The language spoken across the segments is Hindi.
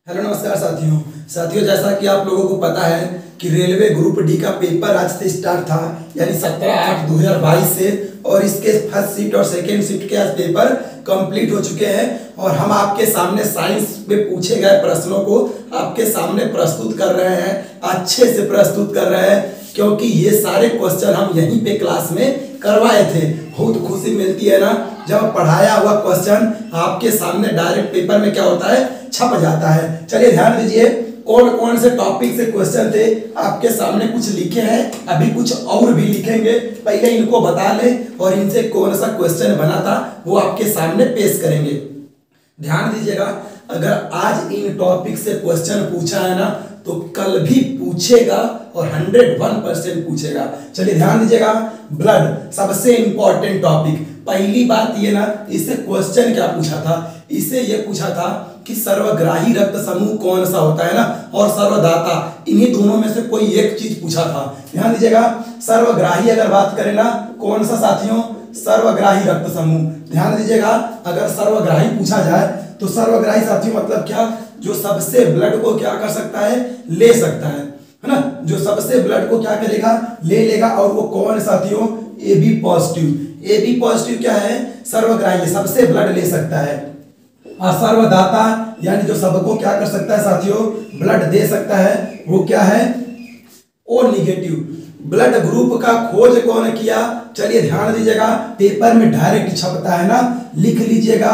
हेलो नमस्कार साथियों जैसा कि आप लोगों को पता है कि रेलवे ग्रुप डी का पेपर आज से स्टार्ट था, यानी 17/8/2022 से। और इसके फर्स्ट शिफ्ट और सेकेंड शिफ्ट के आज पेपर कंप्लीट हो चुके हैं और हम आपके सामने साइंस में पूछे गए प्रश्नों को आपके सामने प्रस्तुत कर रहे हैं, अच्छे से प्रस्तुत कर रहे हैं, क्योंकि ये सारे क्वेश्चन हम यहीं पे क्लास में करवाए थे। बहुत खुशी मिलती है ना जब पढ़ाया हुआ क्वेश्चन आपके सामने डायरेक्ट पेपर में क्या होता है, छप जाता है। चलिए ध्यान दीजिए कौन कौन से टॉपिक से क्वेश्चन थे आपके सामने। कुछ लिखे हैं, अभी कुछ और भी लिखेंगे, पहले इनको बता लें और इनसे कौन सा क्वेश्चन बना था वो आपके सामने पेश करेंगे। ध्यान दीजिएगा, अगर आज इन टॉपिक से क्वेश्चन पूछा है ना तो कल भी पूछेगा और 101% पूछेगा। चलिए ध्यान दीजिएगा, ब्लड सबसे इंपॉर्टेंट टॉपिक। पहली बात ये ना, इससे क्वेश्चन क्या पूछा था, इसे ये पूछा था कि सर्वग्राही रक्त समूह कौन सा होता है ना, और सर्वदाता, इन्हीं दोनों में से कोई एक चीज पूछा था। ध्यान दीजिएगा, सर्वग्राही अगर बात करें ना, कौन सा साथियों, सर्वग्राही रक्त समूह। ध्यान दीजिएगा, अगर सर्वग्राही पूछा जाए तो सर्वग्राही साथियों मतलब क्या, जो सबसे ब्लड को क्या कर सकता है, ले सकता है ना, जो सबसे ब्लड को क्या करेगा, ले लेगा। और वो कौन साथियों, A B positive. A B positive क्या है, सर्वग्राही, सबसे ब्लड ले सकता है। और सर्वदाता यानी जो सबको क्या कर सकता है साथियों, ब्लड दे सकता है, वो क्या है, ओ निगेटिव। ब्लड ग्रुप का खोज कौन किया, चलिए ध्यान दीजिएगा, पेपर में डायरेक्ट छपता है ना, लिख लीजिएगा,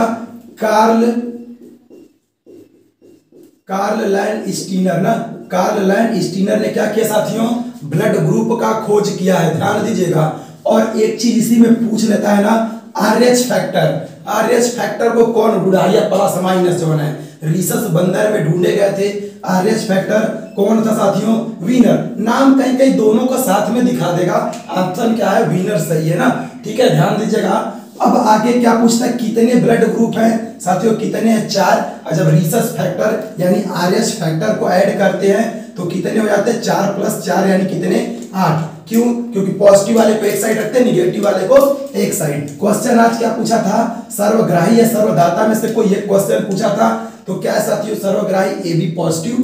कार्ल लैंड स्टीनर ना, कार्ल लैंड स्टीनर ने क्या किया साथियों, ब्लड ग्रुप का खोज किया है। ध्यान दीजिएगा, और एक चीज इसी में पूछ लेता है ना, आरएच फैक्टर। आरएच फैक्टर को कौन ढूंढा, या प्लस माइनस जो है, रीसस बंदर में ढूंढे गए थे। आरएच फैक्टर कौन था साथियों, वीनर। नाम कहीं कहीं दोनों को साथ में दिखा देगा, ऑप्शन क्या है, वीनर सही है ना। ठीक है, ध्यान दीजिएगा। अब आगे क्या पूछता है, कितने ब्लड ग्रुप हैं साथियों, कितने हैं, 4। और जब रीसस फैक्टर यानी आरएच फैक्टर को ऐड करते हैं तो कितने हो जाते हैं, 4 + 4 यानी कितने, 8। क्यों, क्योंकि पॉजिटिव वाले को एक साइड रखते हैं, निगेटिव वाले को एक साइड। क्वेश्चन आज क्या पूछा था, सर्वग्राही या सर्वदाता में से कोई एक क्वेश्चन पूछा था, तो क्या है साथियों, सर्वग्राही ए बी पॉजिटिव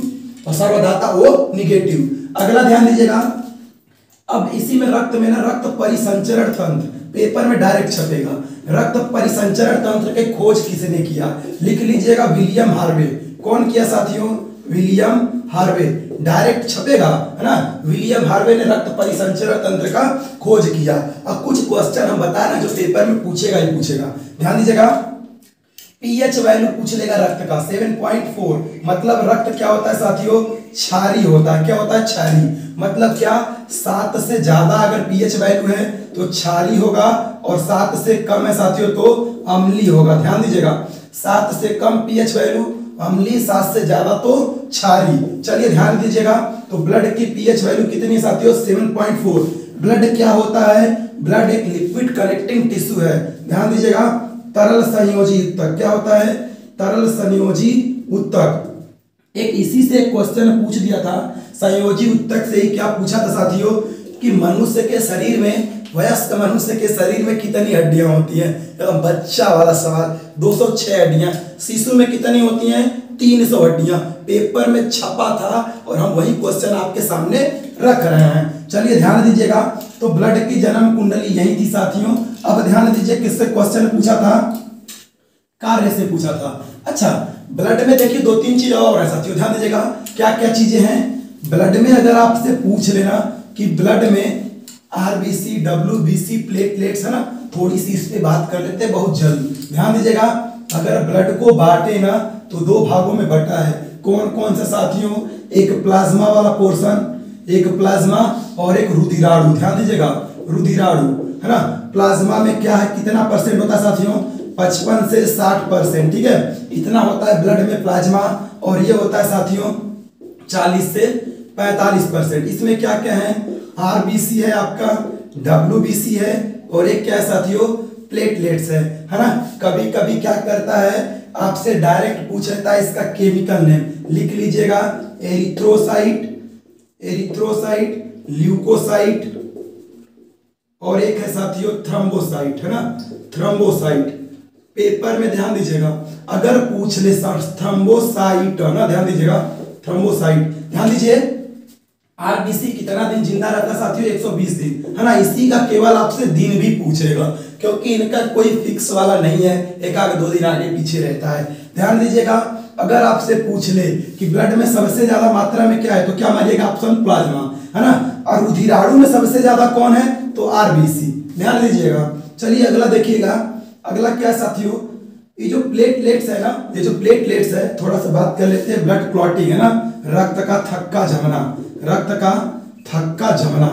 और सर्वदाता ओ निगेटिव। अगला ध्यान दीजिएगा, अब इसी में रक्त में ना, रक्त परिसंचरण तंत्र पेपर में डायरेक्ट छपेगा। रक्त परिसंचरण तंत्र के खोज किसने किया, लिख लीजिएगा, विलियम हार्वे। कौन किया साथियों, विलियम हार्वे, डायरेक्ट छपेगा है ना। विलियम हार्वे ने रक्त परिसंचरण तंत्र का खोज किया। अब कुछ क्वेश्चन हम बता रहे हैं जो पेपर में पूछेगा ही पूछेगा। ध्यान दीजिएगा, पीएच वैल्यू पूछ लेगा रक्त का 7.4, मतलब रक्त क्या होता है साथियों, क्षारीय होता है। क्या होता है, क्षारीय, मतलब क्या, 7 से ज्यादा अगर पीएच वैल्यू है तो क्षारीय होगा, और 7 से कम है साथियों तो अम्लीय होगा। ध्यान दीजिएगा, 7 से कम पीएच वैल्यू अम्लीय, 7 से ज्यादा तो क्षारीय। चलिए ध्यान दीजिएगा, तो ब्लड की पीएच वैल्यू कितनी है साथियों, 7.4। ब्लड क्या होता है, ब्लड एक लिक्विड कनेक्टिंग टिश्यू है। ध्यान दीजिएगा, तरल संयोजी उत्तक। क्या होता है, तरल संयोजी उत्तक। एक इसी से एक क्वेश्चन पूछ दिया था, संयोजी उत्तक से ही क्या पूछा था साथियों, कि मनुष्य के शरीर में, वयस्क मनुष्य के शरीर में कितनी हड्डियां होती हैं, एकदम बच्चा वाला सवाल। 206 हड्डियां। शिशु में कितनी होती हैं, 300 हड्डियां। पेपर में छपा था और हम वही क्वेश्चन आपके सामने रख रहे हैं। चलिए ध्यान दीजिएगा, तो ब्लड की जन्म कुंडली यही थी साथियों। अब ध्यान दीजिए, किससे क्वेश्चन पूछा था, कार्य से पूछा था। अच्छा, ब्लड में देखिए 2-3 चीज और है साथियों, ध्यान दीजिएगा, क्या क्या चीजें हैं ब्लड में। अगर आपसे पूछ लेना कि ब्लड में आरबीसी, डब्ल्यूबीसी, प्लेटलेट्स है ना, थोड़ी सी इस पे बात कर लेते हैं बहुत जल्द। ध्यान दीजिएगा, अगर ब्लड को बांटे ना तो 2 भागों में बटा है। कौन कौन से साथियों, एक प्लाज्मा वाला पोर्शन, एक प्लाज्मा, और एक रुधिराणु। ध्यान दीजिएगा, रुधिराणु है ना। प्लाज्मा में क्या है, कितना परसेंट होता है साथियों, 55 से 60%। ठीक है, इतना होता है ब्लड में प्लाज्मा, और ये होता है साथियों 40 से 45%। इसमें क्या क्या है, आरबीसी है आपका, डब्ल्यूबीसी है, और एक क्या है साथियों, प्लेटलेट्स है ना। कभी कभी क्या करता है, आपसे डायरेक्ट पूछ लेता है इसका केमिकल नेम, लिख लीजिएगा, एरिथ्रोसाइट, एरिथ्रोसाइट, ल्यूकोसाइट, और एक है साथियों थ्रोम्बोसाइट है ना, थ्रोम्बोसाइट। पेपर में ध्यान दीजिएगा, अगर पूछ ले थ्रोम्बोसाइट ना, ध्यान दीजिएगा थ्रोम्बोसाइट, ध्यान दीजिए आरबीसी कितना दिन जिंदा रहता है साथियों, 120 दिन है ना। इसी का केवल आपसे दिन भी पूछेगा, क्योंकि इनका कोई फिक्स वाला नहीं है, एक आगे 2 दिन आगे पीछे रहता है। ध्यान दीजिएगा, अगर आपसे पूछ ले कि ब्लड में सबसे ज्यादा मात्रा में क्या है, तो क्या मारिएगा ऑप्शन प्लाज्मा, है ना। और रुधिराणु में सबसे ज्यादा कौन है, तो आरबीसी, ध्यान दीजिएगा। चलिए अगला देखिएगा, अगला क्या साथियों, ये जो प्लेटलेट्स है ना, ये जो प्लेटलेट्स है, थोड़ा सा बात कर लेते हैं। ब्लड क्लॉटिंग है ना, रक्त का थक्का जमना, रक्त का थक्का जमना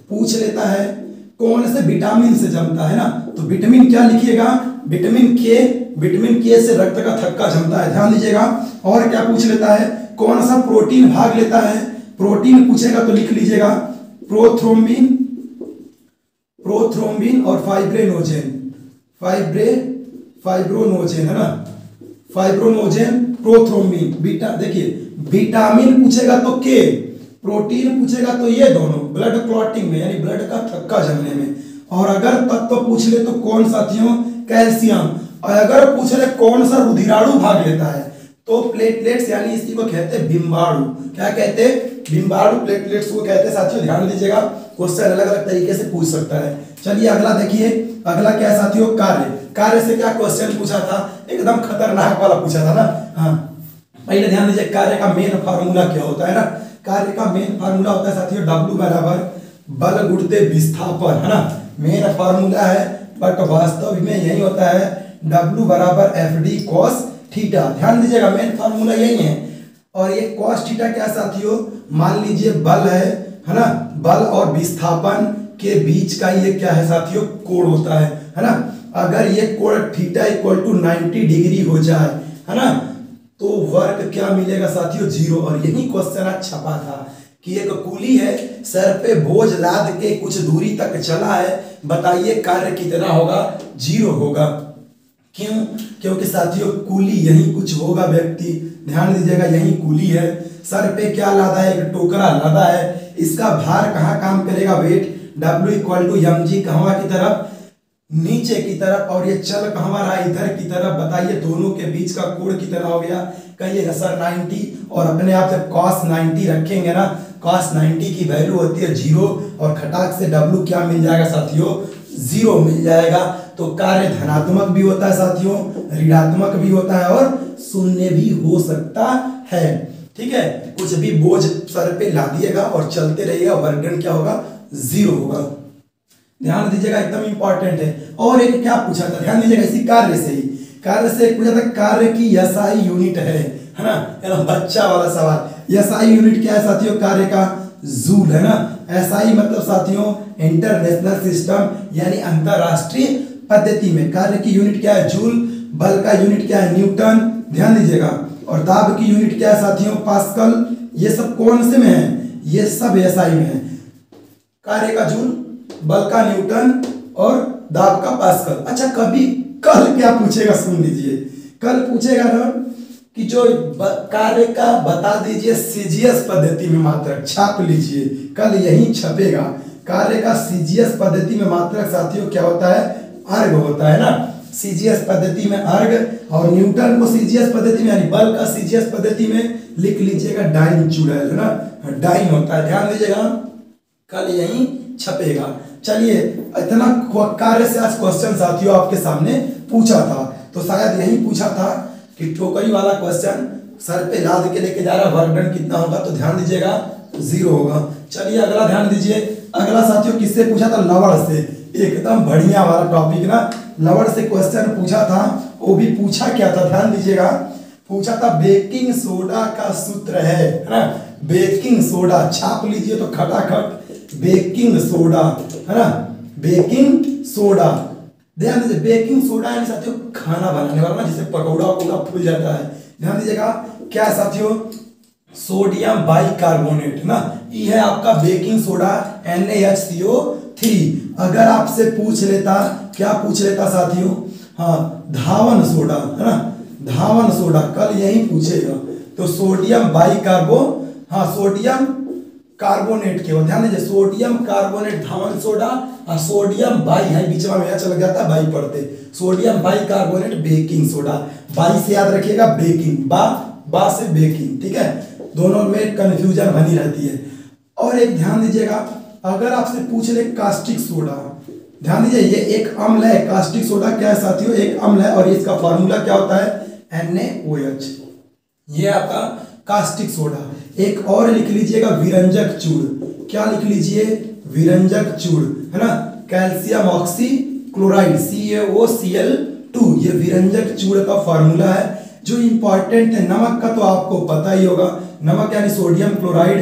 पूछ लेता है कौन से विटामिन से जमता है ना, तो विटामिन क्या लिखिएगा, विटामिन के, विटामिन के से रक्त का थक्का जमता है, ध्यान दीजिएगा। और क्या पूछ लेता है, कौन सा प्रोटीन भाग लेता है, प्रोटीन पूछेगा तो लिख लीजिएगा प्रोथ्रोम्बिन, प्रोथ्रोम्बिन और फाइब्रिनोजेन, फाइब्रोनोजेन है ना, फाइब्रोनोजेन, प्रोथ्रोम्बिन, बीटा। देखिए विटामिन पूछेगा तो के, प्रोटीन पूछेगा तो ये दोनों ब्लड क्लॉटिंग में यानी ब्लड का थक्का जमने में। और अगर तत्व पूछ ले तो कौन साथियों, कैल्शियम। और अगर पूछ ले कौन सा रुधिराणु भाग लेता है, तो प्लेटलेट्स यानी इसी को कहते हैं बिम्बाणु। क्या कहते हैं, बिम्बाणु, प्लेटलेट्स को कहते हैं साथियों, ध्यान दीजिएगा। क्वेश्चन अलग अलग तरीके से पूछ सकता है। चलिए अगला देखिए, अगला क्या है साथियों, कार्य। कार्य से क्या क्वेश्चन पूछा था, एकदम खतरनाक वाला पूछा था ना। हाँ पहले ध्यान दीजिए, कार्य का मेन फार्मूला क्या होता है ना, कार्य का मेन फार्मूला होता है साथियों W बराबर बल गुणित विस्थापन, है ना। मेन फार्मूला है, बट वास्तव में यही होता है W बराबर FD cos थीटा। ध्यान दीजिएगा मेन फार्मूला यही है। और ये cos थीटा क्या साथियों, मान लीजिए बल है ना, बल और विस्थापन के बीच का ये क्या है साथियों, कोण होता है ना। अगर ये कोण थीटा इक्वल टू 90 डिग्री हो जाए, है ना, तो वर्क क्या मिलेगा साथियों, 0। और यही क्वेश्चन आज छपा था कि एक कूली है, सर पे बोझ लाद के कुछ दूरी तक चला है, बताइए कार्य कितना होगा, 0 होगा। क्यों, क्योंकि साथियों कूली यही कुछ होगा व्यक्ति, ध्यान दीजिएगा यही कूली है, सर पे क्या लादा है, एक टोकरा लादा है, इसका भार कहाँ काम करेगा, weight W equal to mg कहवा की तरफ, नीचे की तरफ, और ये चल कहाँ रहा, इधर की तरफ। बताइए दोनों के बीच का कोण कितना हो गया, कहिएगा सर 90। और अपने आप जब cos 90 रखेंगे ना, cos 90 की वैल्यू होती है 0, और खटाक से W क्या मिल जाएगा साथियों, 0 मिल जाएगा। तो कार्य धनात्मक भी होता है साथियों, ऋणात्मक भी होता है, और शून्य भी हो सकता है। ठीक है, कुछ भी बोझ सर पे ला दिएगा और चलते रहिएगा, वर्क डन क्या होगा, 0 होगा। ध्यान दीजिएगा एकदम इंपॉर्टेंट है। और एक क्या पूछा था, ध्यान दीजिएगा इसी कार्य से ही, कार्य से एक पूछा था, कार्य की SI यूनिट है ना, बच्चा वाला सवाल। SI यूनिट क्या है साथियों, कार्य का जूल, है ना। SI मतलब साथियों इंटरनेशनल सिस्टम यानी अंतरराष्ट्रीय पद्धति में कार्य की यूनिट क्या है, जूल। बल का यूनिट क्या है, न्यूटन, ध्यान दीजिएगा। और दाब की यूनिट क्या है साथियों, पास्कल। ये सब कौन से में है, ये सब SI में है। कार्य का जूल, बल का न्यूटन और दाब का पास्कल। अच्छा कभी कल क्या पूछेगा, सुन लीजिए, कल पूछेगा ना कि जो कार्य का बता दीजिए सीजीएस पद्धति में मात्रक, छाप लीजिए, कल यही छपेगा। कार्य का सीजीएस पद्धति में मात्रक साथियों क्या होता है, अर्ग होता है ना, सीजीएस पद्धति में अर्ग। और न्यूटन को सीजीएस पद्धति में यानी बल का सीजीएस पद्धति में लिख लीजिएगा डाइन चुड़ैल, है ना, डाइन होता है, ध्यान दीजिएगा, कल यही छपेगा। चलिए इतना कार्य से आज क्वेश्चन साथियों आपके सामने पूछा था, तो शायद यही पूछा था कि टोकरी वाला क्वेश्चन सर पे लाद के लेके जा रहा, वर्क डन कितना होगा, तो ध्यान दीजिएगा 0 होगा। चलिए अगला ध्यान दीजिए, अगला साथियों किससे पूछा था, लवण से। एकदम बढ़िया वाला टॉपिक ना, लवण से क्वेश्चन पूछा था। वो भी पूछा क्या था, ध्यान दीजिएगा, पूछा था बेकिंग सोडा का सूत्र है ना, बेकिंग सोडा, छाप लीजिए तो खटाखट, बेकिंग सोडा, है ना, बेकिंग सोडा। ध्यान दीजिए बेकिंग सोडा यानी साथियों खाना बनाने वाला ना, जिसे पकौड़ा वकौड़ा फूल जाता है। ध्यान दीजिएगा क्या साथियों, सोडियम बाइकार्बोनेट ना, ये है आपका बेकिंग सोडा NaHCO3। अगर आपसे पूछ लेता, क्या पूछ लेता साथियों, हाँ धावन सोडा, है ना, धावन सोडा, कल यही पूछेगा। तो सोडियम बाइकार्बो, हाँ सोडियम कार्बोनेट केवल, ध्यान दीजिए सोडियम कार्बोनेट धावन सोडा और सोडियम बाई है, बीच में यह चल जाता है बाई पढ़ते, sodium by carbonate baking soda, by से याद रखिएगा बेकिंग, बा से बेकिंग, ठीक है, दोनों में कंफ्यूजन बनी रहती है। और एक ध्यान दीजिएगा, अगर आपसे पूछ ले कास्टिक सोडा, ध्यान दीजिए ये एक अम्ल है, कास्टिक सोडा क्या है साथियों, एक अम्ल है और इसका फॉर्मूला क्या होता है NaOH, ये आपका कास्टिक सोडा। एक और लिख लीजिएगा विरंजक चूड़, क्या लिख लीजिए विरंजक चूड़, है ना, कैल्शियम ऑक्सी क्लोराइड CaOCl2, ये विरंजक चूड़ का फॉर्मूला है। जो इंपॉर्टेंट है नमक का तो आपको पता ही होगा, नमक यानी सोडियम क्लोराइड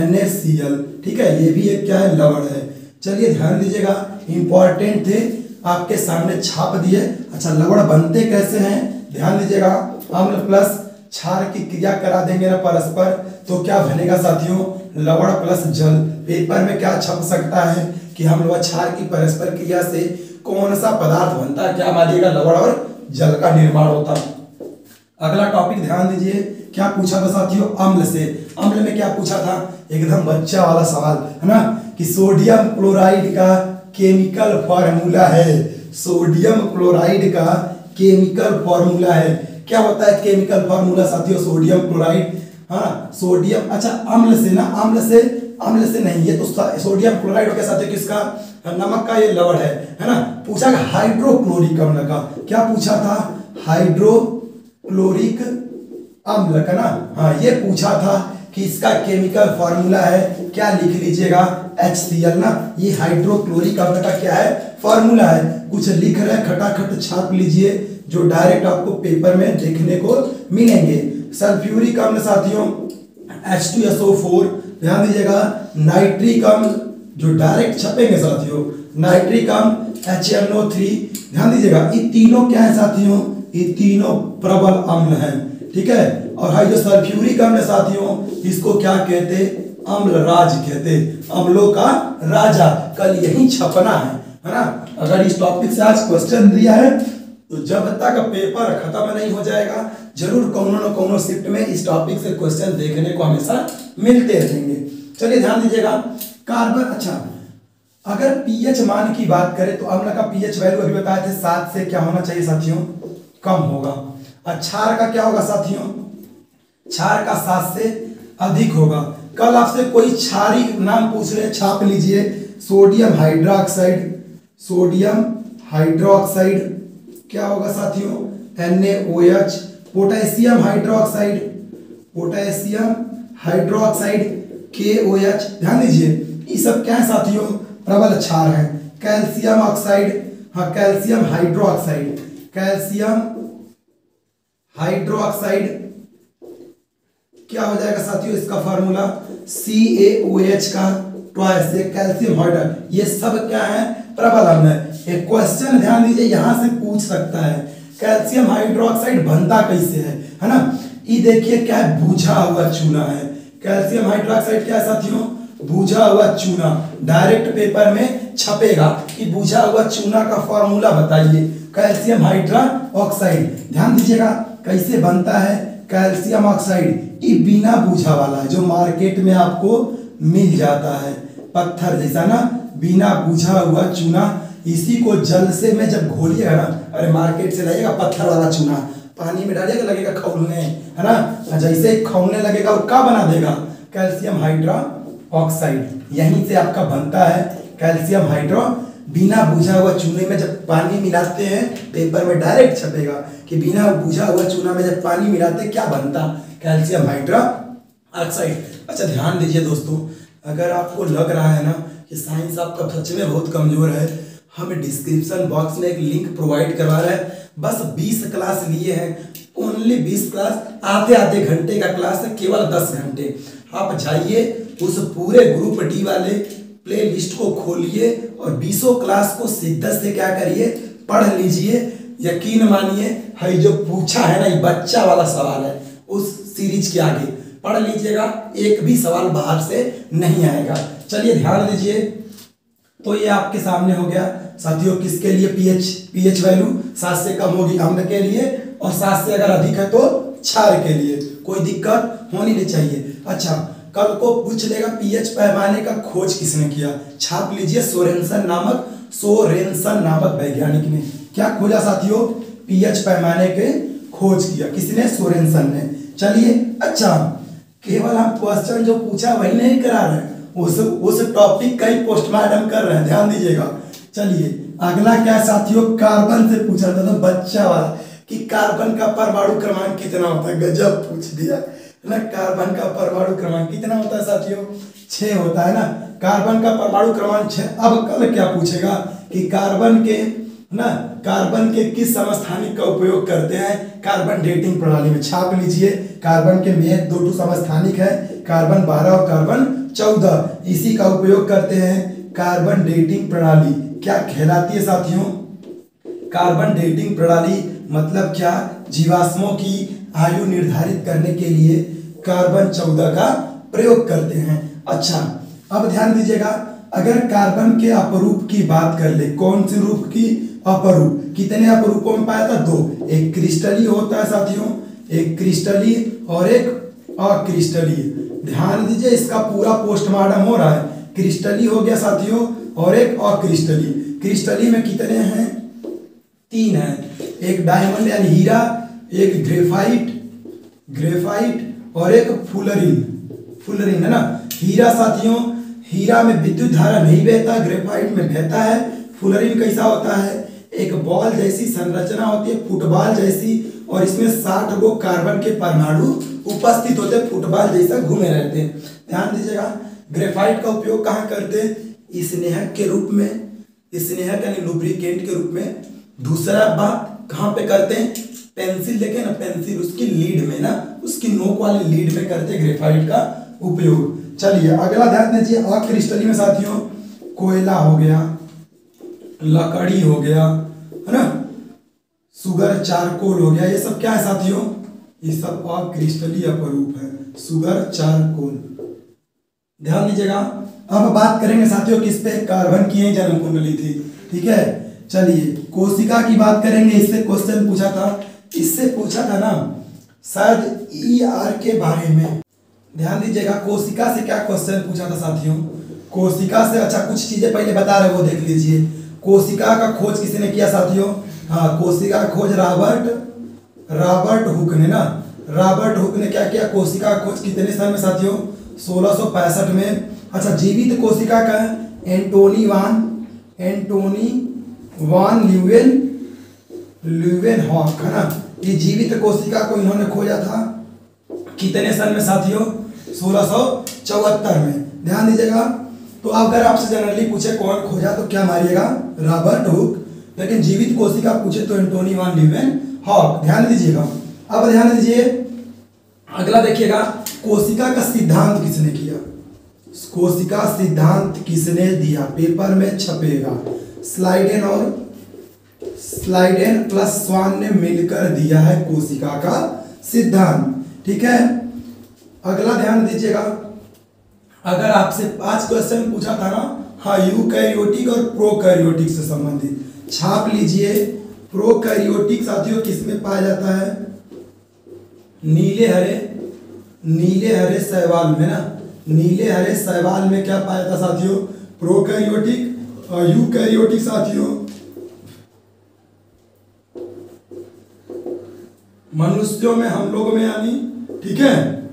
NaCl, ठीक है, ये भी एक क्या है लवण है। चलिए ध्यान दीजिएगा, इंपॉर्टेंट थे आपके सामने छाप दिए। अच्छा लवण बनते कैसे हैं, ध्यान दीजिएगा, अम्ल प्लस क्षार की क्रिया करा देंगे ना परस्पर, तो क्या बनेगा साथियों, लवण प्लस जल। पेपर में क्या छप सकता है कि हम लोग क्षार की परस्पर क्रिया से कौन सा पदार्थ बनता है, क्या मानिएगा लवण और जल का निर्माण होता। अगला टॉपिक ध्यान दीजिए, क्या पूछा था साथियों, अम्ल से। अम्ल में क्या पूछा था, एकदम बच्चा वाला सवाल है ना, कि सोडियम क्लोराइड का केमिकल फॉर्मूला है, सोडियम क्लोराइड का केमिकल फॉर्मूला है, क्या होता है केमिकल फॉर्मूला साथियों, सोडियम क्लोराइड, हाँ सोडियम, अच्छा अम्ल से ना, अम्ल से नहीं, ये तो सोडियम क्लोराइड हो गया साथियों किसका, नमक का, ये लवण है ना। पूछा हाइड्रोक्लोरिक अम्ल का, क्या पूछा था, हाइड्रोक्लोरिक अम्ल का ना, हाँ ये पूछा था कि इसका केमिकल फॉर्मूला है, क्या लिख लीजिएगा HCl ना, ये हाइड्रोक्लोरिक अम्ल का क्या है फॉर्मूला है। कुछ लिख रहे खटाखट छाप लीजिए, जो डायरेक्ट आपको पेपर में देखने को मिलेंगे। सल्फ्यूरिक अम्ल साथियों H2SO4, ध्यान दीजिएगा, नाइट्रिक अम्ल जो डायरेक्ट छपेंगे साथियों, नाइट्रिक अम्ल HNO3, ध्यान दीजिएगा, ये तीनों क्या है साथियों, ये तीनों प्रबल अम्ल हैं, ठीक है। और हाई जो सल्फ्यूरिक अम्ल साथियों, इसको क्या कहते, अम्ल राज कहते, अम्लों का राजा, कल यही छपना है ना। अगर इस टॉपिक से आज क्वेश्चन दिया है तो जब तक पेपर खत्म नहीं हो जाएगा जरूर कोनो न कोनो शिफ्ट में इस टॉपिक से क्वेश्चन देखने को हमेशा मिलते रहेंगे। चलिए ध्यान दीजिएगा, कार्बन, अच्छा अगर पीएच मान की बात करें तो अम्ल का पीएच वैल्यू अभी बताए थे 7 से क्या होना चाहिए साथियों, कम होगा। और क्षार का क्या होगा साथियों, क्षार का 7 से अधिक होगा। कल आपसे कोई क्षारी नाम पूछ रहे, छाप लीजिए, सोडियम हाइड्रोक्साइड, सोडियम हाइड्रोक्साइड क्या होगा साथियों NaOH, potassium hydroxide, potassium hydroxide KOH, ध्यान दीजिए ये सब क्या है साथियों प्रबल क्षार है। कैल्शियम ऑक्साइड, हाँ कैल्शियम हाइड्रोक्साइड, कैल्शियम हाइड्रोक्साइड क्या हो जाएगा साथियों, इसका फॉर्मूला CaOH का ट्वाइस, ये कैल्शियम हाइड्रोक्साइड, ये सब क्या है प्रबल अम्ल है। एक क्वेश्चन ध्यान दीजिए यहां से पूछ सकता है, कैल्शियम हाइड्रोक्साइड बनता कैसे है ना, ये देखिए क्या है, बुझा हुआ चूना है। कैल्शियम हाइड्रोक्साइड क्या है साथियों, बुझा हुआ चूना। डायरेक्ट पेपर में छपेगा कि बुझा हुआ चूना का फॉर्मूला बताइए, कैल्शियम हाइड्रोक्साइड। ध्यान दीजिएगा कैसे बनता है कैल्शियम ऑक्साइड, ये बिना बुझा वाला है, जो मार्केट में आपको मिल जाता है, पत्थर जैसा ना, बिना बुझा हुआ चूना। इसी को जल से में जब घोलिएगा ना, अरे मार्केट से लाइएगा पत्थर वाला चूना, पानी में डालिएगा लगेगा खौलने, है ना, जैसे खौलने लगेगा वो क्या बना देगा, कैल्शियम हाइड्रोक्साइड। यहीं से आपका बनता है कैल्शियम हाइड्रो, बिना बुझा हुआ चूने में जब पानी मिलाते हैं, पेपर में डायरेक्ट छपेगा कि बिना बुझा हुआ चूना में जब पानी मिलाते क्या बनता, कैल्शियम हाइड्रोक्साइड। अच्छा ध्यान दीजिए दोस्तों, अगर आपको लग रहा है ना कि साइंस आपका सच में बहुत कमजोर है, हम डिस्क्रिप्शन बॉक्स में एक लिंक प्रोवाइड करवा रहे हैं, बस 20 क्लास लिए हैं, ओनली 20 क्लास, आधे घंटे का क्लास है, केवल 10 घंटे। आप जाइए उस पूरे ग्रुप डी वाले प्ले लिस्ट को खोलिए और 20 क्लास को शिद्दत से क्या करिए, पढ़ लीजिए। यकीन मानिए है जो पूछा है ना, ये बच्चा वाला सवाल है, उस सीरीज के आगे पढ़ लीजिएगा, एक भी सवाल बाहर से नहीं आएगा। चलिए ध्यान दीजिए, तो ये आपके सामने हो गया साथियों, किसके लिए पीएच वैल्यू 7 से कम होगी अम्ल के लिए, और 7 से अगर अधिक है तो क्षार के लिए, कोई दिक्कत होनी नहीं चाहिए। अच्छा कल को पूछ लेगा पीएच पैमाने का खोज किसने किया, छाप लीजिए सोरेनसन नामक वैज्ञानिक ने क्या खोजा साथियों, पीएच पैमाने के खोज किया, किसने, सोरेनसन ने। चलिए अच्छा, केवल हम क्वेश्चन जो पूछा वही नहीं करा रहे, उस टॉपिक का ही पोस्टमार्टम कर रहे हैं, ध्यान दीजिएगा। चलिए अगला क्या साथियों, कार्बन से पूछा था तो बच्चा वाला कि कार्बन का परमाणु क्रमांक कितना होता है, गजब पूछ दिया ना। कार्बन का परमाणु क्रमांक कितना होता है साथियों, 6 होता है ना। कार्बन का परमाणु क्रमांक 6। अब कल क्या पूछेगा कि कार्बन के किस समस्थानिक का उपयोग करते हैं कार्बन डेटिंग प्रणाली में, छाप लीजिए। कार्बन के में 2 समस्थानिक है, कार्बन 12 और कार्बन 14, इसी का उपयोग करते हैं। कार्बन डेटिंग प्रणाली क्या कहलाती है साथियों, कार्बन डेटिंग प्रणाली मतलब क्या, जीवाश्मों की आयु निर्धारित करने के लिए कार्बन 14 का प्रयोग करते हैं। अच्छा अब ध्यान दीजिएगा, अगर कार्बन के अपरूप की बात कर ले, कौन से रूप की, अपरूप, कितने अपरूपों में पाया था, 2, एक क्रिस्टलीय होता है साथियों, एक क्रिस्टलीय और एक अक्रिस्टलीय। ध्यान दीजिए इसका पूरा पोस्टमार्टम हो रहा है, क्रिस्टलीय हो गया साथियों और एक अक्रिस्टलीय। क्रिस्टलीय में कितने हैं, 3 हैं, एक डायमंड यानी हीरा, एक ग्रेफाइट और एक फुलरिन है ना। हीरा साथियों, हीरा में विद्युत धारा नहीं बहता, ग्रेफाइट में बहता है। फुलरिन कैसा होता है, एक बॉल जैसी संरचना होती है, फुटबॉल जैसी, और इसमें 60 गो कार्बन के परमाणु उपस्थित होते हैं, फुटबॉल जैसा घूमे रहते हैं। ध्यान दीजिएगा, ग्रेफाइट का उपयोग कहाँ करते हैं, स्नेहक के रूप में, स्नेहक यानी लुब्रिकेंट के रूप में। दूसरा बात कहाँ पे करते हैं, पेंसिल देखे ना, पेंसिल उसकी लीड में ना, उसकी नोक वाली लीड में करते हैं ग्रेफाइट का उपयोग। चलिए अगला ध्यान दीजिए, अक्रिस्टलीय में साथियों कोयला हो गया, लकड़ी हो गया, है ना, सुगर चारकोल हो गया, ये सब क्या है साथियों, ये सब अक्रिस्टलीय अपरूप है, सुगर चारकोल। ध्यान दीजिएगा। अब बात करेंगे साथियों किस पे, कार्बन की जन्म कुंडली थी, ठीक है। चलिए कोशिका की बात करेंगे, इससे क्वेश्चन पूछा था, इससे पूछा था ना शायद ER के बारे में। ध्यान दीजिएगा, कोशिका से क्या क्वेश्चन पूछा था साथियों, कोशिका से। अच्छा कुछ चीजें पहले बता रहे वो देख लीजिए। कोशिका का खोज किसने किया साथियों, हाँ कोशिका का खोज रॉबर्ट हुक ने ना। रॉबर्ट हुक ने क्या किया, कोशिका का खोज कितने साल में साथियों, 1665 में। अच्छा जीवित कोशिका का एंटोनी वान ल्यूवेनहॉक है ना, ये जीवित कोशिका को इन्होंने खोजा था कितने साल में साथियों, 1674 में। ध्यान दीजिएगा। तो अगर आपसे जनरली पूछे कौन खोजा तो क्या मारिएगा, रॉबर्ट हुक, लेकिन जीवित कोशिका पूछे तो एंटोनी वान ल्यूवेनहॉक। ध्यान दीजिएगा। अब ध्यान दीजिए अगला देखिएगा, कोशिका का सिद्धांत किसने किया, कोशिका सिद्धांत किसने दिया, पेपर में छपेगा। स्लाइडेन प्लस स्वान ने मिलकर दिया है कोशिका का सिद्धांत, ठीक है। अगला ध्यान दीजिएगा, अगर आपसे 5 क्वेश्चन पूछा था ना, हाँ यूकैरियोटिक और प्रोकैरियोटिक से संबंधित, छाप लीजिए। प्रोकैरियोटिक साथियों किसमें पाया जाता है, नीले हरे शैवाल में ना, नीले हरे शैवाल में क्या पाया था साथियों, प्रोकैरियोटिक। और यूकैरियोटिक साथियों मनुष्यों में, हम लोगों में यानी, ठीक है,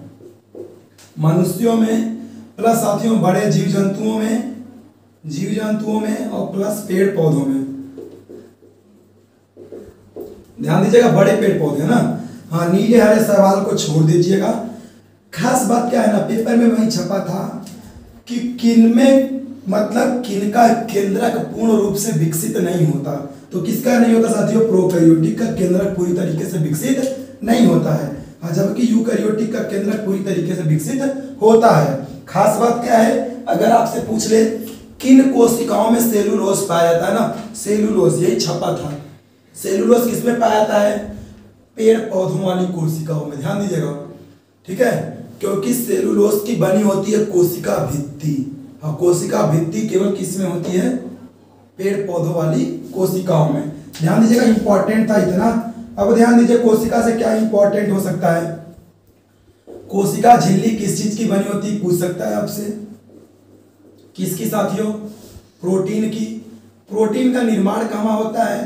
मनुष्यों में प्लस साथियों बड़े जीव जंतुओं में और प्लस पेड़ पौधों में। ध्यान दीजिएगा, बड़े पेड़ पौधे ना, हाँ नीले हरे शैवाल को छोड़ दीजिएगा। खास बात क्या है ना, पेपर में वही छपा था कि किनमें मतलब किनका केंद्रक पूर्ण रूप से विकसित नहीं होता, तो किसका नहीं होता साथियों, प्रोकैरियोटिक का केंद्रक पूरी तरीके से विकसित नहीं होता है, जबकि यूकैरियोटिक का केंद्रक पूरी तरीके से विकसित होता है। खास बात क्या है, अगर आपसे पूछ ले किन कोशिकाओं में सेलुलोज पाया जाता है ना, सेलुलोज यही छपा था, सेलुलोज किसमें पाया जाता है, पेड़ पौधों वाली कोशिकाओं में। ध्यान दीजिएगा, ठीक है, क्योंकि सेलुलोज की बनी होती है कोशिका भित्ति, और कोशिका भित्ति केवल किस में होती है, पेड़ पौधों वाली कोशिकाओं में। ध्यान दीजिएगा, इंपॉर्टेंट था इतना। अब ध्यान दीजिए कोशिका से क्या इंपॉर्टेंट हो सकता है, कोशिका झिल्ली किस चीज की बनी होती है, पूछ सकता है आपसे। किसकी साथियों? प्रोटीन की। प्रोटीन का निर्माण कहाँ होता है?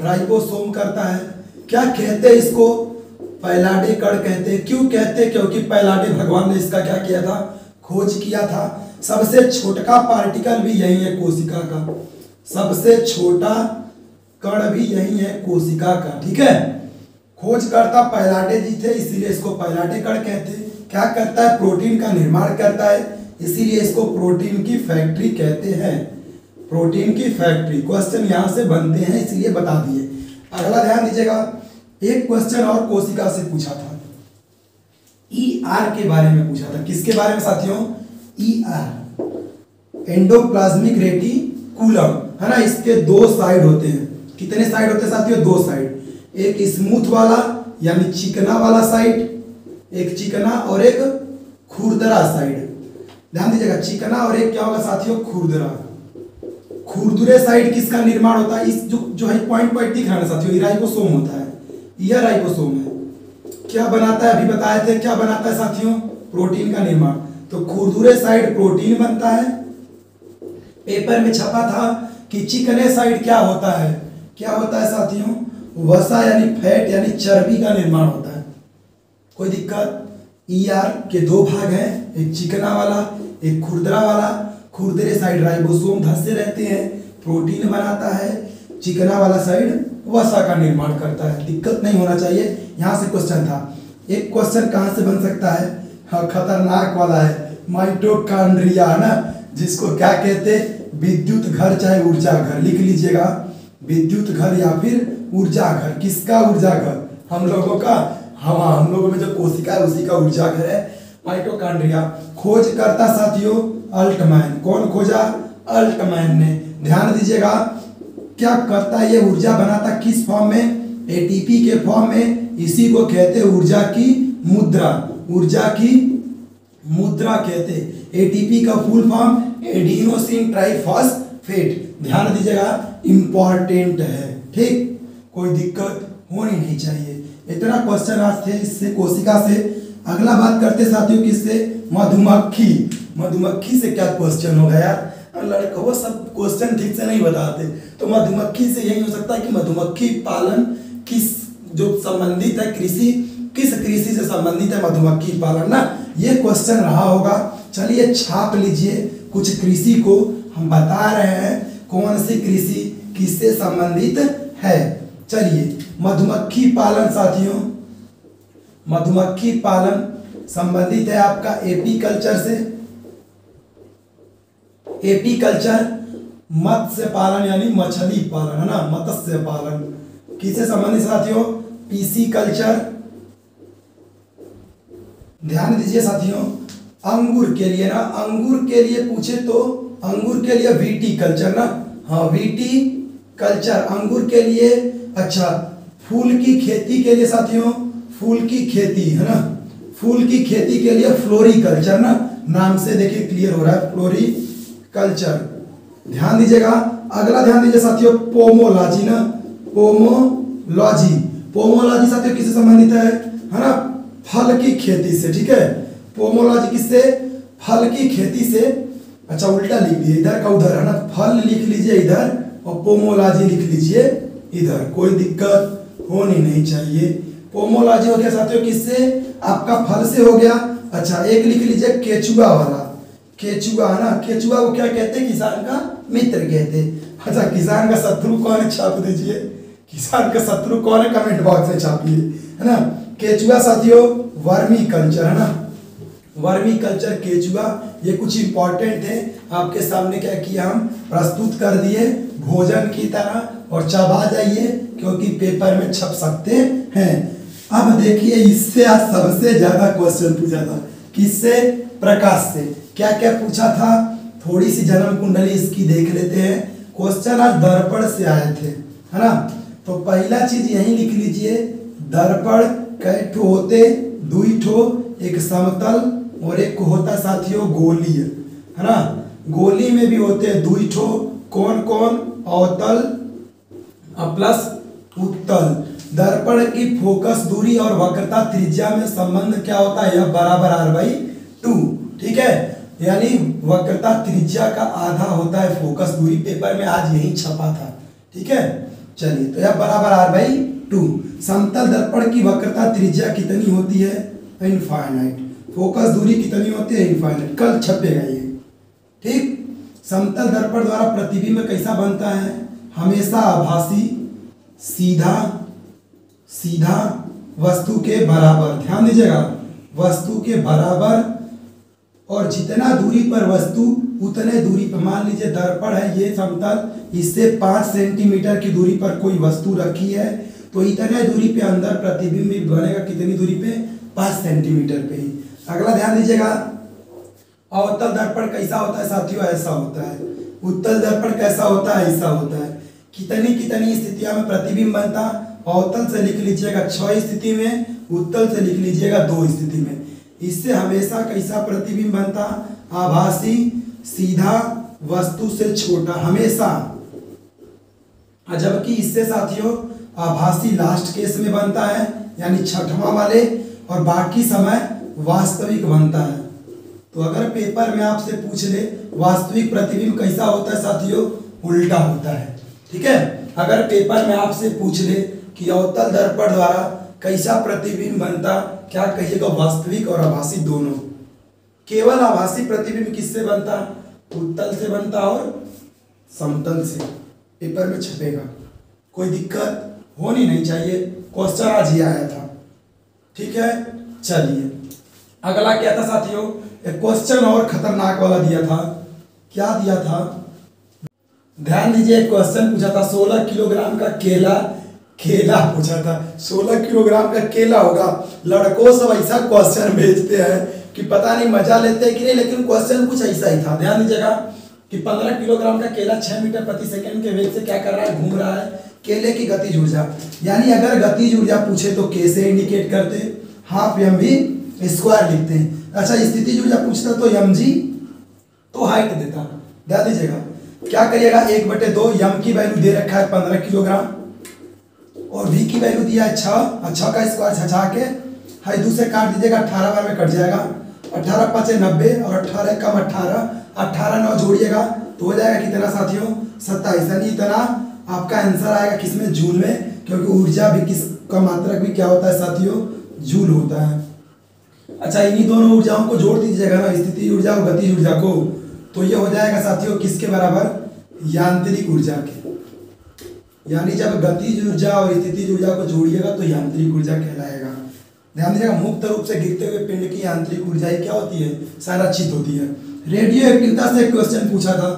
राइबोसोम करता है। क्या कहते हैं इसको? पैलाडे कण कहते हैं। क्यों कहते हैं? क्योंकि पैलाडे भगवान ने इसका क्या किया था? खोज किया था। सबसे छोटा पार्टिकल भी यही है कोशिका का, सबसे छोटा कण भी यही है कोशिका का, ठीक है। खोजकर्ता पैलाडे जी थे, इसीलिए इसको पैलाडे कण कहते हैं। क्या करता है? प्रोटीन का निर्माण करता है, इसीलिए इसको प्रोटीन की फैक्ट्री कहते हैं। प्रोटीन की फैक्ट्री। क्वेश्चन यहां से बनते हैं, इसलिए बता दिए। अगला ध्यान दीजिएगा, एक क्वेश्चन और कोशिका से पूछा था, ER के बारे में पूछा था। किसके बारे में साथियों? ER, एंडोप्लाज्मिक रेटिकुलम, है ना। इसके दो साइड होते हैं। कितने साइड होते हैं साथियों? दो साइड। एक स्मूथ वाला यानी चिकना वाला साइड, एक चिकना और एक खुरदरा साइड। ध्यान दीजिएगा, चिकना और एक क्या होगा साथियों? खुरदरा। खुरदुरे साइड किसका निर्माण होता है? इस जो है पॉइंट पॉइंट दिख रहा है साथियों, राइबोसोम होता है। यह राइबोसोम है। क्या बनाता है? अभी बताए थे क्या बनाता है साथियों? प्रोटीन का निर्माण। तो खुरदुरे साइड प्रोटीन बनता है। पेपर में छपा था कि चिकने साइड क्या होता है? क्या होता है साथियों? वसा यानी फैट यानी चर्बी का निर्माण होता है। कोई दिक्कत? ER के दो भाग हैं, एक चिकना वाला एक खुरदरा वाला। खुरदरे साइड राइबोसोम धंसे रहते हैं, प्रोटीन बनाता है। चिकना वाला साइड वसा का निर्माण करता है। दिक्कत नहीं होना चाहिए। यहां से क्वेश्चन था। एक क्वेश्चन कहां से बन सकता है? हाँ, खतरनाक वाला है, माइटोकॉन्ड्रिया, है ना, जिसको क्या कहते हैं? विद्युत घर चाहे ऊर्जा घर। लिख लीजिएगा, विद्युत घर या फिर ऊर्जा घर। किसका ऊर्जा घर? हम लोगों का। हाँ, हम लोगों में जो कोशिका है उसी का ऊर्जा घर है माइटोकॉन्ड्रिया। खोज करता साथियों अल्टमैन। कौन खोजा? अल्टमैन ने। ध्यान दीजिएगा, क्या करता है? ये ऊर्जा बनाता किस फॉर्म में? ATP के फॉर्म में। इसी को कहते हैं ऊर्जा की मुद्रा। ऊर्जा की मुद्रा कहते हैं। ATP का फुल फॉर्म एडिनोसिन ट्राइफॉस्फेट। ध्यान दीजिएगा, इंपॉर्टेंट है, ठीक। कोई दिक्कत होनी नहीं चाहिए। इतना क्वेश्चन आज थे इससे, कोशिका से। अगला बात करते साथियों किससे? मधुमक्खी। मधुमक्खी से क्या क्वेश्चन होगा यार? लड़कों वो सब क्वेश्चन ठीक से नहीं बताते, तो मधुमक्खी से यही हो सकता है कि मधुमक्खी पालन किस जो संबंधित है कृषि, किस कृषि से संबंधित है मधुमक्खी पालन ना, ये क्वेश्चन रहा होगा। चलिए छाप लीजिए, कुछ कृषि को हम बता रहे हैं कौन सी कृषि किससे संबंधित है। चलिए, मधुमक्खी पालन साथियों, मधुमक्खी पालन संबंधित है आपका एपीकल्चर से। एपीकल्चर मत्स्य पालन यानी मछली पालन, है ना, मत्स्य पालन। किससे संबंधित साथियों? पीसीकल्चर। ध्यान दीजिए साथियों, अंगूर के लिए ना, अंगूर के लिए पूछे तो अंगूर के लिए विटीकल्चर ना, हाँ विटीकल्चर अंगूर के लिए। अच्छा, फूल की खेती के लिए साथियों, फूल की खेती, है ना, फूल की खेती के लिए फ्लोरिकल्चर ना, नाम से देखिए क्लियर हो रहा है, फ्लोरिकल्चर। ध्यान दीजिएगा, अगला ध्यान दीजिए साथियों, पोमोलॉजी ना, पोमोलॉजी। पोमोलॉजी साथियों किससे संबंधित है ना, फल की खेती से, ठीक है। पोमोलॉजी किससे? फल की खेती से। अच्छा, उल्टा लिख दिए, इधर का उधर, है ना, फल लिख लीजिए इधर और पोमोलॉजी लिख लीजिए इधर, कोई दिक्कत होनी नहीं चाहिए। पोमोलॉजी हो गया साथियों किससे? आपका फल से हो गया। अच्छा, एक लिख लीजिए केचुआ वाला, केचुआ, है ना, केचुआ को क्या कहते हैं? किसान का मित्र कहते हैं। अच्छा, किसान का शत्रु कौन है? छाप दीजिए, किसान का शत्रु कौन है? कमेंट बॉक्स में छापिए, है ना। केचुआ साथियों वर्मी कल्चर, है ना, वर्मी कल्चर केचुआ। ये कुछ इंपॉर्टेंट है, आपके सामने क्या किया हम प्रस्तुत कर दिए भोजन की तरह, और चबा जाइए क्योंकि पेपर में छप सकते हैं। अब देखिए, इससे आज सबसे ज्यादा क्वेश्चन पूछा था, किससे? प्रकाश से। क्या क्या पूछा था? थोड़ी सी जन्म कुंडली इसकी देख लेते हैं। क्वेश्चन आज दर्पण से आए थे, है ना। तो पहला चीज यही लिख लीजिए, दर्पण कई ठो होते? दुई ठो, एक समतल और एक होता साथियों गोलीय, है ना। गोली में भी होते हैं दुई ठो, कौन कौन? अवतल प्लस उत्तल। दर्पण की फोकस दूरी और वक्रता त्रिज्या में संबंध क्या होता है, F बराबर R/2। ठीक है, यानी वक्रता त्रिज्या का आधा होता है फोकस दूरी। पेपर में आज यही छपा था। ठीक है, चलिए, तो F बराबर R/2। समतल दर्पण की वक्रता त्रिज्या कितनी होती है, इनफाइनाइट। फोकस दूरी कितनी होती है, इनफाइनाइट। कल छपेगा ये। ठीक, समतल दर्पण द्वारा प्रतिबिंब कैसा बनता है, हमेशा आभासी, सीधा वस्तु के बराबर। ध्यान दीजिएगा, वस्तु के बराबर, और जितना दूरी पर वस्तु उतने दूरी पर, मान लीजिए दर्पण है ये समतल, इससे 5 सेंटीमीटर की दूरी पर कोई वस्तु रखी है, तो इतने दूरी पे अंदर प्रतिबिंब बनेगा। कितनी दूरी पे, 5 सेंटीमीटर पे ही। अगला ध्यान दीजिएगा, अवतल दर्पण कैसा होता है साथियों, ऐसा होता है। उत्तल दर्पण कैसा होता है, ऐसा होता है। कितनी कितनी स्थितियों में प्रतिबिंब बनता, अवतल से लिख लीजिएगा 6 स्थिति में, उत्तल से लिख लीजिएगा 2 स्थिति में। इससे हमेशा कैसा प्रतिबिंब बनता, आभासी, सीधा, वस्तु से छोटा, हमेशा। जबकि इससे साथियों आभासी लास्ट केस में बनता है, यानी छठवां वाले, और बाकी समय वास्तविक बनता है। तो अगर पेपर में आपसे पूछ ले वास्तविक प्रतिबिंब कैसा होता है साथियों, उल्टा होता है। ठीक है, अगर पेपर में आपसे पूछ ले कि अवतल दर्पण द्वारा कैसा प्रतिबिंब बनता, क्या कहिएगा, वास्तविक और आभासी दोनों। केवल आभासी प्रतिबिंब किससे बनता, उत्तल से बनता और समतल से। पेपर में छपेगा, कोई दिक्कत होनी नहीं चाहिए। क्वेश्चन आज ही आया था। ठीक है, चलिए, अगला क्या था साथियों, एक क्वेश्चन और खतरनाक वाला दिया था। क्या दिया था, ध्यान दीजिए, एक क्वेश्चन पूछा था 16 किलोग्राम का केला पूछा था। 16 किलोग्राम का केला होगा। लड़कों सब ऐसा क्वेश्चन भेजते हैं कि पता नहीं मजा लेते हैं कि नहीं, लेकिन क्वेश्चन कुछ ऐसा ही था। ध्यान दीजिएगा कि 15 किलोग्राम का केला 6 मीटर प्रति सेकंड के वेग से क्या कर रहा है, घूम रहा है। केले की गतिज ऊर्जा, यानी अगर गतिज ऊर्जा पूछे तो के से इंडिकेट करते, हाफ mv स्क्वायर लिखते हैं। अच्छा, स्थितिज ऊर्जा पूछता तो mg, तो हाइट देता। ध्यान दीजिएगा, क्या करिएगा, 1/2 m की वैल्यू दे रखा है 15 किलोग्राम, और v की वैल्यू दिया है 6 का स्क्वायर छछा के हाई 2 से काट दीजिएगा, 18 बार में कट जाएगा। 18 5 90, और 18 कम 18, 18 9 जोड़िएगा तो हो जाएगा कितना साथियों, 27। यानी इतना आपका आंसर आएगा किसमें, जूल में, क्योंकि ऊर्जा भी किसका मात्रक भी क्या होता है साथियों, जूल होता है। अच्छा, इन्हीं दोनों ऊर्जाओं को जोड़ दीजिएगा ना, स्थिति ऊर्जा और गतिज ऊर्जा को, तो ये हो जाएगा साथियों किसके बराबर, यांत्रिक ऊर्जा के। यानी जब गतिज ऊर्जा और स्थितिज ऊर्जा को जोड़िएगा तो यांत्रिक ऊर्जा कहलाएगा। ध्यान दीजिएगा, मुक्त रूप से गिरते हुए पिंड की यांत्रिक ऊर्जा क्या होती है, संरक्षित होती है। रेडियो एक्टिविटी से क्वेश्चन पूछा था।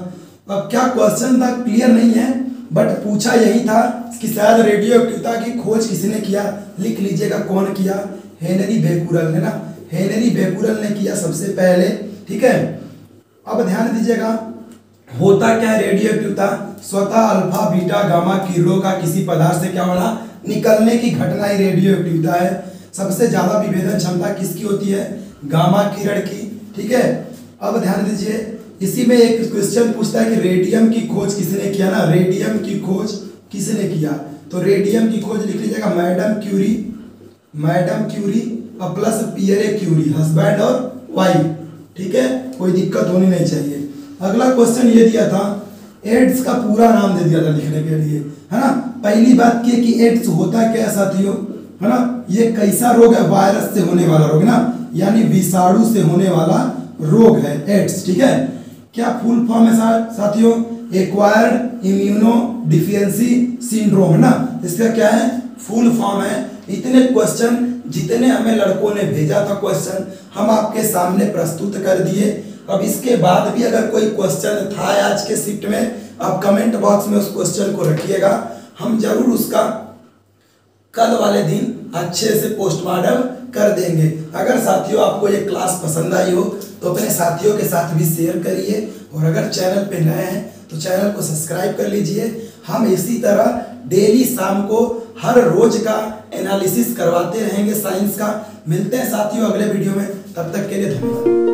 अब क्या क्वेश्चन था क्लियर नहीं है, बट पूछा यही था कि शायद रेडियो एक्टिविटी की खोज किसने किया, लिख लीजिएगा कौन किया, हेनरी बेकुरल ने ना, हेनरी बेकुरल ने किया सबसे पहले। ठीक है, अब ध्यान दीजिएगा, होता क्या है रेडियो एक्टिविटी, स्वतः अल्फा बीटा गामा किरणों का किसी पदार्थ से क्या होना, निकलने की घटना ही रेडियो एक्टिविटी है। सबसे ज्यादा विभेदन क्षमता किसकी होती है, गामा किरण की। ठीक है, अब ध्यान दीजिए, इसी में एक क्वेश्चन पूछता है कि रेडियम की खोज किसने किया ना, रेडियम की खोज किसने किया, तो रेडियम की खोज लिख लीजिएगा मैडम क्यूरी और प्लस पियरे क्यूरी, हस्बैंड और वाइफ। ठीक है, कोई दिक्कत होनी नहीं चाहिए। अगला क्वेश्चन ये दिया था, एड्स का पूरा नाम दे दिया था लिखने के लिए, है ना। पहली बात की कि एड्स होता क्या है साथियों, है ना, ये कैसा रोग है, वायरस से होने वाला रोग ना, यानी विषाणु से होने वाला रोग है एड्स। ठीक है, क्या फुल फॉर्म है साथियों, एक्वायर्ड इम्यूनो डिफिशियंसी सिंड्रोम, है ना, इसका क्या है, फुल फॉर्म है। इतने क्वेश्चन जितने हमें लड़कों ने भेजा था क्वेश्चन, हम आपके सामने प्रस्तुत कर दिए। अब इसके बाद भी अगर कोई क्वेश्चन था आज के शिफ्ट में, आप कमेंट बॉक्स में उस क्वेश्चन को रखिएगा, हम जरूर उसका कल वाले दिन अच्छे से पोस्टमार्टम कर देंगे। अगर साथियों आपको ये क्लास पसंद आई हो तो अपने साथियों के साथ भी शेयर करिए, और अगर चैनल पे नए हैं तो चैनल को सब्सक्राइब कर लीजिए। हम इसी तरह डेली शाम को हर रोज का एनालिसिस करवाते रहेंगे साइंस का। मिलते हैं साथियों अगले वीडियो में, तब तक के लिए धन्यवाद।